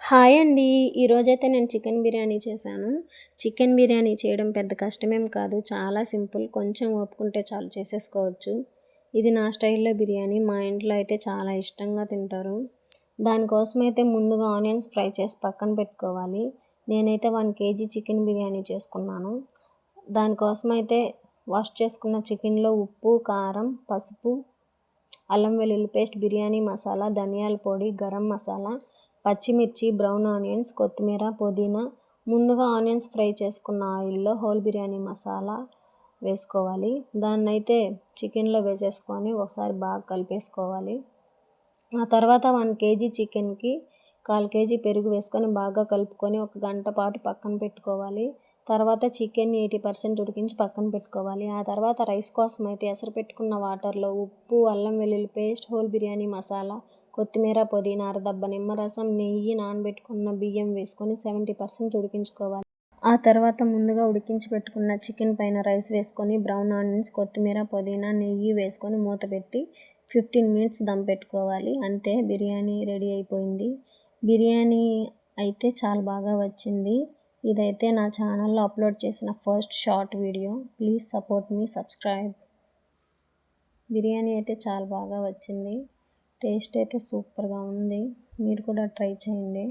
Hi అండి. ఈరోజైతే నేను చికెన్ బిర్యానీ చేశాను. చికెన్ బిర్యానీ చేయడం పెద్ద కష్టమేం కాదు. చాలా సింపుల్. కొంచెం ఓపుకుంటే చాలు చేసేసుకోవచ్చు. ఇది నా స్టైల్‌లో బిర్యానీ. మా ఇంట్లో అయితే చాలా ఇష్టంగా తింటారు. దానికోసమైతే ముందుగా ఆనియన్స్ ఫ్రై చేసి పక్కన పెట్టుకోవాలి. నేనైతే 1 కేజీ చికెన్ బిర్యానీ చేసుకున్నాను. దానికోసమైతే వాష్ చేసుకున్న చికెన్‌లో ఉప్పు, కారం, పసుపు, అల్లం వెల్లుల్లి పేస్ట్, బిర్యానీ మసాలా, ధనియాల పొడి, గరం మసాలా, పచ్చిమిర్చి, బ్రౌన్ ఆనియన్స్, కొత్తిమీర, పుదీనా. ముందుగా ఆనియన్స్ ఫ్రై చేసుకున్న ఆయిల్లో హోల్ బిర్యానీ మసాలా వేసుకోవాలి. దాన్నైతే చికెన్లో వేసేసుకొని ఒకసారి బాగా కలిపేసుకోవాలి. ఆ తర్వాత 1 కేజీ చికెన్కి 1/4 కేజీ పెరుగు వేసుకొని బాగా కలుపుకొని 1 గంట పాటు పక్కన పెట్టుకోవాలి. తర్వాత చికెన్ని 80% ఉడికించి పక్కన పెట్టుకోవాలి. ఆ తర్వాత రైస్ కోసం అయితే ఎసరు పెట్టుకున్న వాటర్లో ఉప్పు, అల్లం వెల్లుల్లి పేస్ట్, హోల్ బిర్యానీ మసాలా, కొత్తిమీర, పుదీనా, అరదబ్బ నిమ్మరసం, నెయ్యి, నానబెట్టుకున్న బియ్యం వేసుకొని 70% ఉడికించుకోవాలి. ఆ తర్వాత ముందుగా ఉడికించి పెట్టుకున్న చికెన్ పైన రైస్ వేసుకొని బ్రౌన్ ఆనియన్స్, కొత్తిమీర, పుదీనా, నెయ్యి వేసుకొని మూత పెట్టి 15 మినిట్స్ దమ్ పెట్టుకోవాలి. అంతే, బిర్యానీ రెడీ అయిపోయింది. బిర్యానీ అయితే చాలా బాగా వచ్చింది. ఇదైతే నా ఛానల్లో అప్లోడ్ చేసిన first short video. Please support me, subscribe. Biryani అయితే చాలా బాగా వచ్చింది. టేస్ట్ అయితే సూపర్గా ఉంది. మీరు కూడా ట్రై చేయండి.